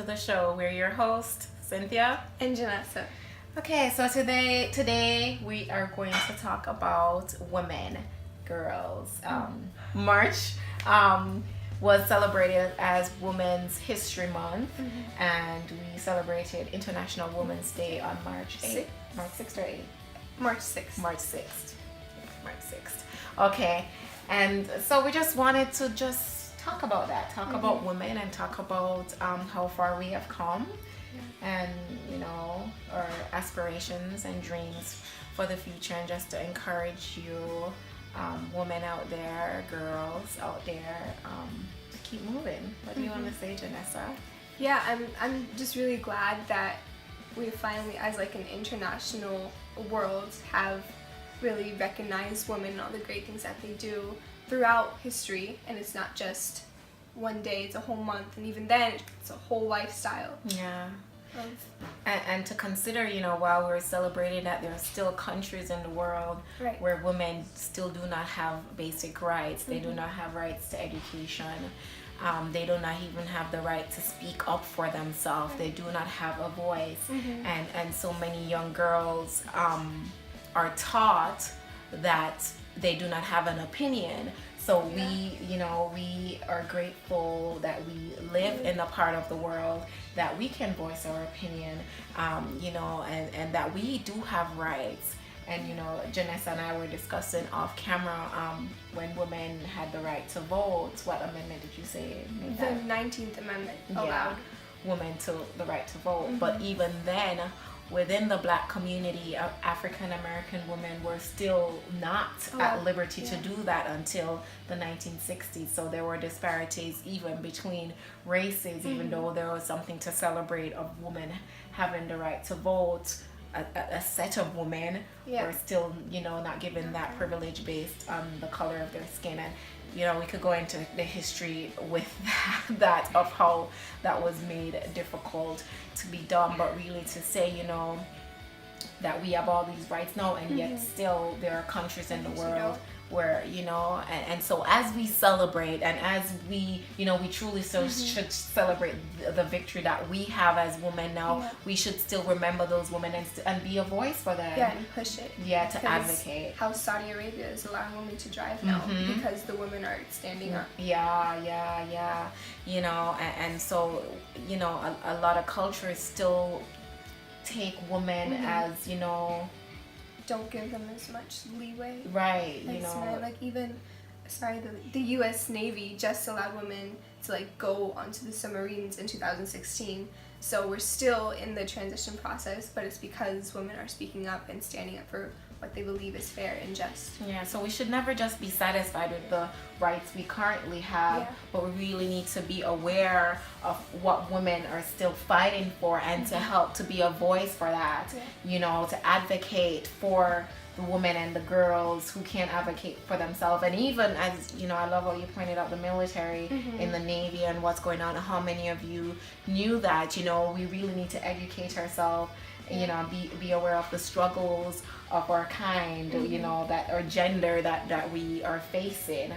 the show. We're your host, Cynthia and Janessa. Okay, so today we are going to talk about women, girls. March was celebrated as Women's History Month, and we celebrated International Women's Day on March 8th. March 6th or 8th? March 6th. March 6th. March 6th. Okay, and so we just wanted to just talk about that, about women, and talk about how far we have come, and our aspirations and dreams for the future, and just to encourage you, women out there, girls out there, to keep moving. What do you want to say, Janessa? Yeah, I'm just really glad that we finally, as like an international world, have really recognized women and all the great things that they do throughout history. And it's not just one day, it's a whole month, and even then it's a whole lifestyle. Yeah. And to consider, while we're celebrating that, there are still countries in the world where women still do not have basic rights. They do not have rights to education. They do not even have the right to speak up for themselves. They do not have a voice. And so many young girls are taught that they do not have an opinion. So we are grateful that we live in a part of the world that we can voice our opinion, and that we do have rights. And Janessa and I were discussing off camera when women had the right to vote. What amendment did you say made that? The 19th Amendment allowed women to the right to vote. But even then, within the Black community, African American women were still not at liberty to do that until the 1960s. So there were disparities even between races, even though there was something to celebrate of women having the right to vote. A set of women were still, not given that privilege based on the color of their skin. And we could go into the history with that of how that was made difficult to be done, but really to say, that we have all these rights now, and yet still there are countries in the world where, and so as we celebrate, and as we truly should celebrate the victory that we have as women now, we should still remember those women and be a voice for them. Yeah, and push it. Yeah, to advocate. How Saudi Arabia is allowing women to drive now because the women are standing up. Yeah. And so, a lot of cultures still take women as, don't give them as much leeway. Right, like even the US Navy just allowed women to go onto the submarines in 2016. So we're still in the transition process, but it's because women are speaking up and standing up for what they believe is fair and just. Yeah, so we should never just be satisfied with the rights we currently have, but we really need to be aware of what women are still fighting for, and to help to be a voice for that, to advocate for the women and the girls who can't advocate for themselves. And even as I love how you pointed out the military in the Navy and what's going on. How many of you knew that we really need to educate ourselves, be aware of the struggles of our kind, that our gender that we are facing.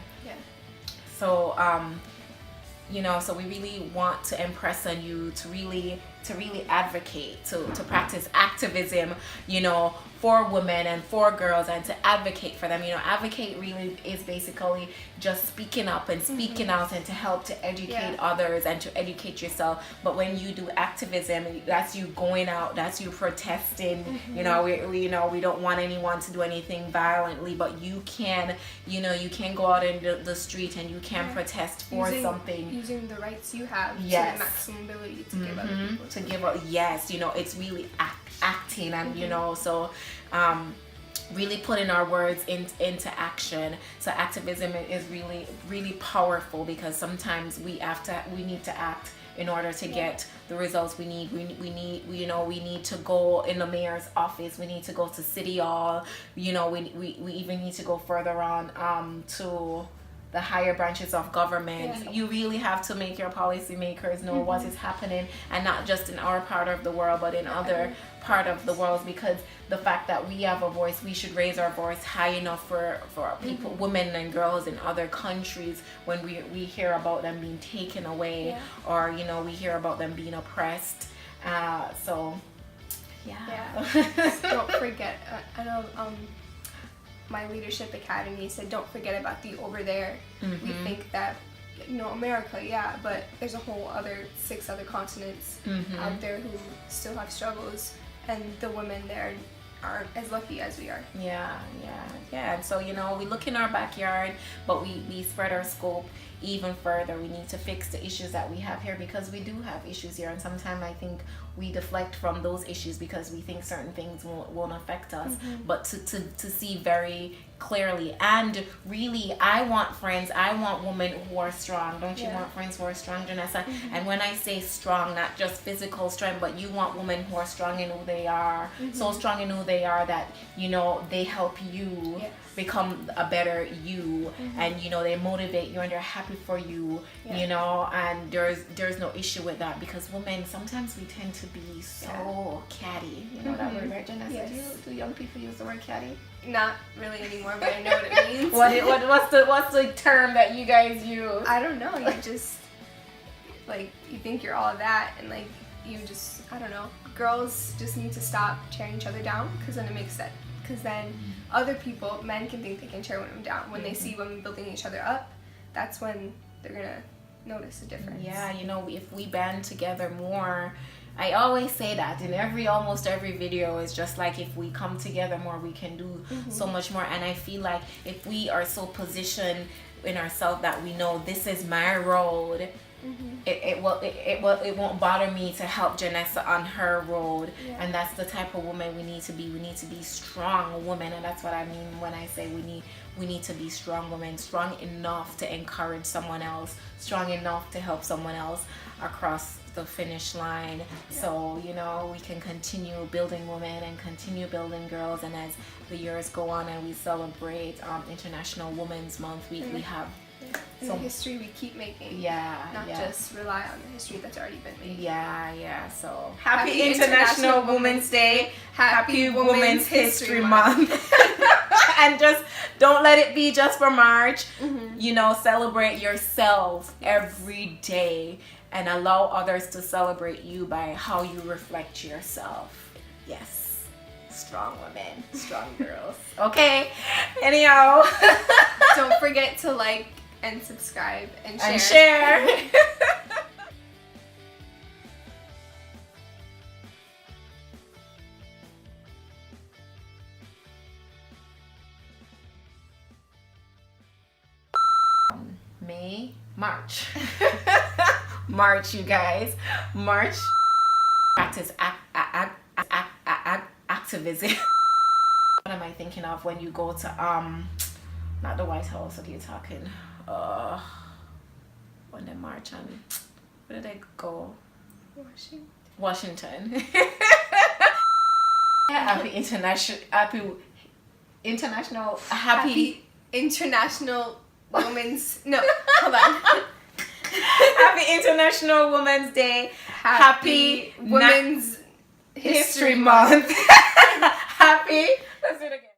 So so we really want to impress on you to really advocate, to practice activism, for women and for girls, and to advocate for them. Advocate really is basically just speaking up and speaking out, and to help to educate others and to educate yourself. But when you do activism, that's you going out, that's you protesting. We don't want anyone to do anything violently, but you can go out in the street and you can protest for something, using the rights you have to the maximum ability to give other people to give up. It's really acting, and so really putting our words into action. So activism is really, really powerful, because sometimes we need to act in order to get the results we need. We need to go in the mayor's office. We need to go to City Hall. We even need to go further on to the higher branches of government. Yeah. You really have to make your policymakers know what is happening, and not just in our part of the world, but in other part of the world, because the fact that we have a voice, we should raise our voice high enough for people, women and girls in other countries, when we hear about them being taken away, or you know, we hear about them being oppressed. So don't forget, I know my leadership academy said, don't forget about the over there. We think that, you know, America, but there's a whole other 6 other continents out there who still have struggles, and the women there aren't as lucky as we are. And so, you know, we look in our backyard, but we spread our scope even further. We need to fix the issues that we have here, because we do have issues here, and sometimes I think we deflect from those issues because we think certain things won't affect us. But to see very clearly, and really, I want women who are strong. Don't you want friends who are strong, Janessa? And when I say strong, not just physical strength, but you want women who are strong in who they are, so strong in who they are that, you know, they help you become a better you, and you know, they motivate you and they're happy for you, you know, and there's no issue with that, because women, sometimes we tend to be so catty, you know that word, right, Janessa? Yes. Do young people use the word catty? Not really anymore, but I know what it means. What's the term that you guys use? I don't know. You just, like, you think you're all of that, and like, you just, I don't know. Girls just need to stop tearing each other down, because then it makes sense. Because then other people, men, can think they can tear women down. When they see women building each other up, that's when they're gonna notice a difference. Yeah, you know, if we band together more, I always say that in almost every video, is just like, if we come together more, we can do so much more. And I feel like if we are so positioned in ourselves that we know this is my road, it won't bother me to help Janessa on her road. And that's the type of woman we need to be. We need to be strong women, and that's what I mean when I say we need to be strong women, strong enough to encourage someone else, strong enough to help someone else across the finish line. So, you know, we can continue building women and continue building girls, and as the years go on and we celebrate International Women's Month, we have the history we keep making. Not just rely on the history that's already been made. So happy International Women's Day. Happy Women's History Month. And just don't let it be just for March. You know, celebrate yourself every day, and allow others to celebrate you by how you reflect yourself. Yes. Strong women, strong girls. Okay. Anyhow. Don't forget to like and subscribe and share. March, you guys. March. Practice activism. What am I thinking of when you go to not the White House? Okay, you're talking when they march on, where did they go? Washington. Happy International Women's no, hold on. Happy International Women's Day. Happy Women's History Month. Happy